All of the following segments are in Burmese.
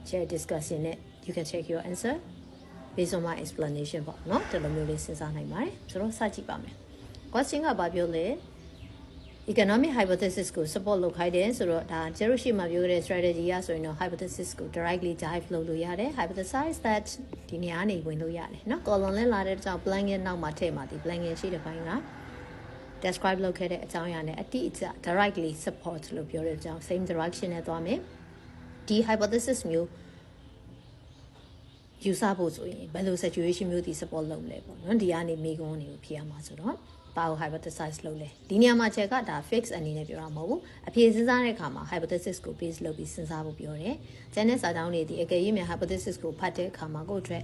share discussion it you can check your answer based on my explanation ပေါ့เนาะဒီလိုမျိုးလေးစဉ်းစားနိုင်ပါတယ်ဆိုတော့စကြည့်ပါမယ် question ကဘာပြောလဲ economic hypothesis ကို support လုပ်ခိုင်းတယ်ဆိုတော့ဒါကျတို့ရှိမှပြောတဲ့ strategy ရဆိုရင်တော့ hypothesis ကို directly dive လုပ်လို့ရတယ် hypothesize that ဒီနေရာနေဝင်လို့ရတယ်เนาะ column လင်းလာတဲ့ကြောင့် blank ရဲ့နောက်မှာထည့်မှာဒီ blank ရဲ့ရှိတဲ့ဘိုင်းက describe လုပ်ခဲ့တဲ့အကြောင်းအရာနဲ့အတိအကျ directly support လို့ပြောတဲ့အကြောင်း same direction နဲ့သွားမယ်ဒီ hypothesis မျိုးယူဆဖို့ဆိုရင်ဘယ်လို situation မျိုးဒီ support လုပ်လဲပေါ့နော်ဒီကနေမိကုန်းတွေကိုဖြေရမှာဆိုတော့ဘာကို hypothesize လုပ်လဲဒီနေရာမှာချက်ကဒါ fix အနေနဲ့ပြောတာမဟုတ်ဘူးအဖြေစဉ်းစားတဲ့အခါမှာ hypothesis ကို base လုပ်ပြီးစဉ်းစားဖို့ပြောတယ်ကျန်တဲ့စာကြောင်းတွေဒီအကယ်၍များ hypothesis ကိုဖတ်တဲ့အခါမှာကိုယ့်အတွက်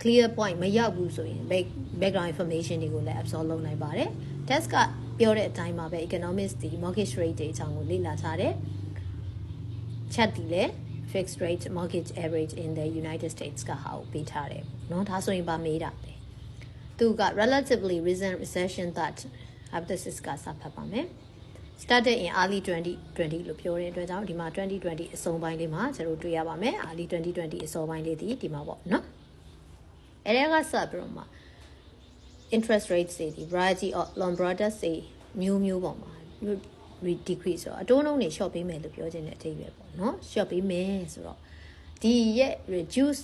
clear point မရောက်ဘူးဆိုရင် background information တွေကိုလည်း absorb လုပ်နိုင်ပါတယ် test ကပြောတဲ့အတိုင်းမှာပဲ economics ဒီ mortgage rate တွေအကြောင်းကိုလေ့လာထားတယ် chat ဒီလည်း fixed rate mortgage average in the United States ကဟာကိုပေးထားတယ်เนาะဒါဆိုရင်ပါမေးတာလေသူက relatively recent recession that hypothesis ကစဖတ်ပါမယ် started in early 2020လို့ပြောတဲ့အတွက်ကြောင့်ဒီမှာ2020အစုံပိုင်းလေးမှာကျွန်တော်တွေ့ရပါမယ် early 2020အစုံပိုင်းလေးဒီမှာပေါ့เนาะအဲ့ဒါကစပြီးတော့မှ interest rates တွေဒီ variety of loan products တွေမျိုးပေါ့မှာdecrease ဆိုတော့အတိုးနှုန်းတွေ short ပေးမယ်လို့ပြောချင်တဲ့အထိပ္ပယ်ပေါ့နော် short ပေးမယ်ဆိုတော့ဒီရဲ့ reduce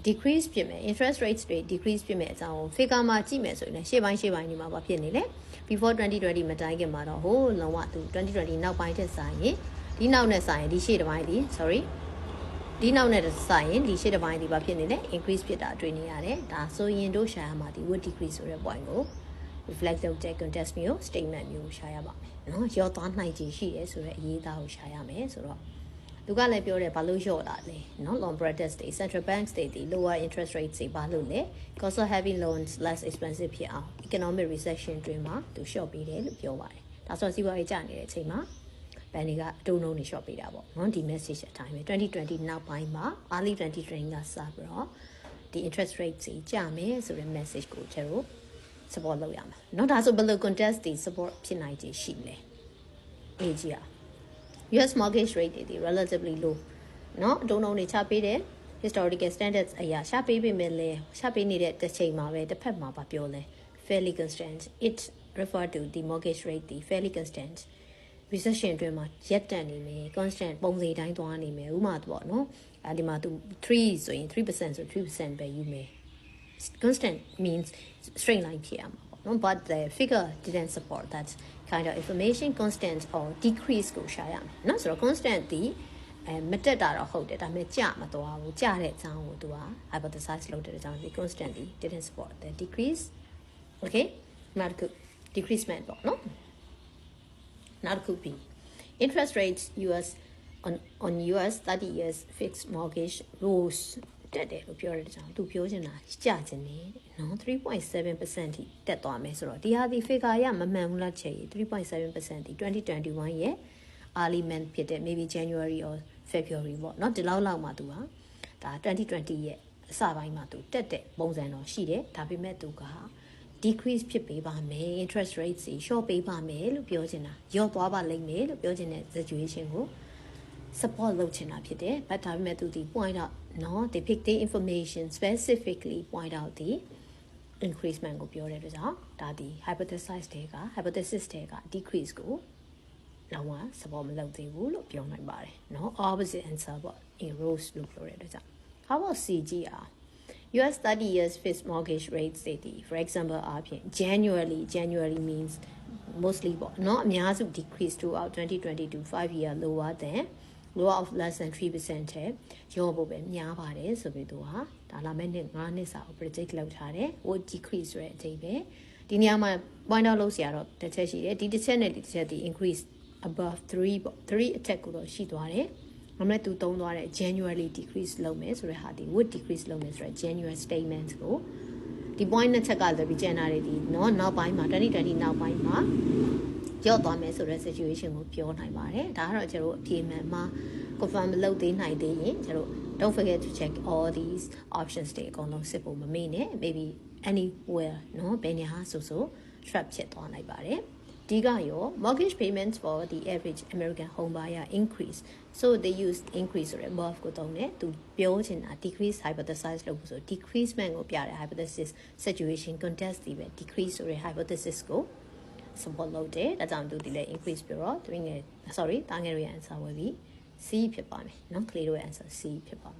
decrease ဖြစ်မယ် interest rates တွေ decrease ဖြစ်မယ်အကြောင်းကို figure မှာကြည့်မယ်ဆိုရင်လည်းရှေ့ပိုင်းဒီမှာဘာဖြစ်နေလဲ before 2020မတိုင်ခင်မှာတော့ဟိုလုံးဝသူ2020နောက်ပိုင်းထက်ဆိုင်ရင်ဒီနောက်နဲ့ဆိုင်ရင်ဒီရှေ့တစ်ပိုင်းဒီ sorry ဒီနောက်နဲ့ဆိုင်ရင်ဒီရှေ့တစ်ပိုင်းဒီဘာဖြစ်နေလဲ increase ဖြစ်တာတွေ့နေရတယ်ဒါဆိုရင်တို့ရှာရမှာဒီ would decrease ဆိုတဲ့ point ကို reflect လုပ်တဲ့ context မျိုး statement မျိုးရှာရပါမယ်နော်ရောသွားနိုင်ခြေရှိတယ်ဆိုတော့အရေးသားကိုရှာရမယ်ဆိုတော့သူကလည်းပြောတယ်ဘာလို့လျှော့တာလဲနော် loan products တွေ central banks တွေဒီ lower interest rates တွေဘာလို့လဲ cost of having loans less expensive ဖြစ်အောင် economic recession တွင်မှာသူလျှော့ပေးတယ်လို့ပြောပါတယ်ဒါဆိုစီးပွားရေးကျနေတဲ့အချိန်မှာဘန်တွေကအတုံးလုံးတွေလျှော့ပေးတာပေါ့နော်ဒီ message အတိုင်းပဲ2020နောက်ပိုင်းမှာ early 2020ကစပြီးတော့ဒီ interest rates ကြီးကျမယ်ဆိုတဲ့ message ကိုကျွန်တော်support လုပ်ရမှာเนาะဒါဆိုဘယ်လို contest တွေ support ဖြစ်နိုင်ခြေရှိလဲအေးကြီးอ่ะ US mortgage rate တွေ relatively low เนาะအတုံးလုံးတွေချပေးတယ် historical standards အရာချပေးပေမဲ့လည်းချပေးနေတဲ့တစ်ချိန်မှာပဲတစ်ဖက်မှာပါပြောလဲ fairly constant it refer to the mortgage rate ဒီ fairly constant recession အတွင်းမှာရက်တန်နေမယ် constant ပုံစံတိုင်းသွားနေမယ်ဥမာပေါ့เนาะအဲဒီမှာသူ3ဆိုရင် 3% ဆို 3% ပဲယူမယ်constant means straight line ဖြစ်ရမှာပေါ့နော် but the figure didn't support that kind of information constant or decrease ကိုရှာရမယ်နော်ဆိုတော့ constant ဒီမတက်တာတော့ဟုတ်တယ်ဒါပေမဲ့ကျမသွားဘူးကျတဲ့အကြောင်းကိုသူက hypothesize လုပ်တဲ့အကြောင်းဒီ constant ဒီ didn't support the decrease okay နောက်တစ်ခု decreasement ပေါ့နော်နောက်တစ်ခုပြီး interest rates on US 30 years fixed mortgage rose တက်တယ်လို့ပြောတဲ့အကြောင်းသူပြောချင်တာကျချင်တယ်နော် 3.7% ထိတက်သွားမယ်ဆိုတော့ဒီဟာဒီ figure ရမမှန်ဘူးလားချက်ရေး 3.7% ဒီ2021ရဲ့ early month ဖြစ်တဲ့ maybe January or February ပေါ့နော်ဒီလောက်မှာသူဟာဒါ 2020ရဲ့အစပိုင်းမှာသူတက်တဲ့ပုံစံတော့ရှိတယ်ဒါပေမဲ့သူက decrease ဖြစ်ပေးပါမယ် interest rates တွေ short ပေးပါမယ်လို့ပြောချင်တာရော့သွားပါလိမ့်မယ်လို့ပြောချင်တဲ့ situation ကို support လုပ်ချင်တာဖြစ်တယ် but ဒါပေမဲ့သူဒီ point out နော် they pick the information specifically point out the increasement ကိုပြောတဲ့အတွက်ကြောင့်ဒါဒီ hypothesis တွေက decrease ကိုလောက support မလုပ်သေးဘူးလို့ပြောနိုင်ပါတယ်နော် opposite answer ပေါ့ in rows လို့ပြောတဲ့အတွက်ကြောင့် how about CGR US 30 years fixed mortgage rates တွေ for example အပြင် January means mostly ပေါ့နော်အများစု decrease throughout 2022 5 year lower of less than 3% ထဲရောဖို့ပဲများပါတယ်ဆိုပြီးတော့ဒါလာမဲ့နှစ်9နှစ်စာကို predict လုပ်ထားတယ် would decrease ဆိုတဲ့အချိန်ပဲဒီနေရာမှာ point out လုပ်စရာတော့တစ်ချက်ရှိတယ်ဒီတစ်ချက်နဲ့ဒီတစ်ချက်ဒီ increase above 3ပေါ့3အထက်ကိုတော့ရှိသွားတယ်ဒါပေမဲ့သူသုံးသွားတဲ့ January decrease လုပ်မယ်ဆိုတဲ့ဟာဒီ would decrease လုပ်မယ်ဆိုတဲ့ January statement ကိုဒီ point နှစ်ချက်ကလည်းပြီး January ဒီနော်နောက်ပိုင်းမှာ2020နောက်ပိုင်းမှာရော့သွားမယ်ဆိုတဲ့ situation ကိုပြောနိုင်ပါတယ်ဒါကတော့ကျွန်တော်အပြေမှန်မှာ confirm လုပ်သေးနိုင်သေးရင်ကျွန်တော် don't forget to check all these options တွေအကုန်လုံးစစ်ဖို့မမေ့နဲ့ maybe anywhere နော်ဘယ်နေဟာဆို trap ဖြစ်သွားနိုင်ပါတယ် D ကရော mortgage payments for the average American home buyer increase so they use increase ဆိုတဲ့ above ကိုသုံးတယ်သူပြောချင်တာ decrease hypothesize လို့ဆို decreasement ကိုပြတဲ့ hypothesis situation context ဒီပဲ decrease ဆိုတဲ့ hypothesis ကို support လုပ်တယ်ဒါကြောင့်သူဒီလေ increase ပြောတော့သူငယ် sorry တာငယ်ရဲ့ answer ဝယ်ပြီး C ဖြစ်ပါမယ်เนาะ clay ရဲ့ answer C ဖြစ်ပါမယ်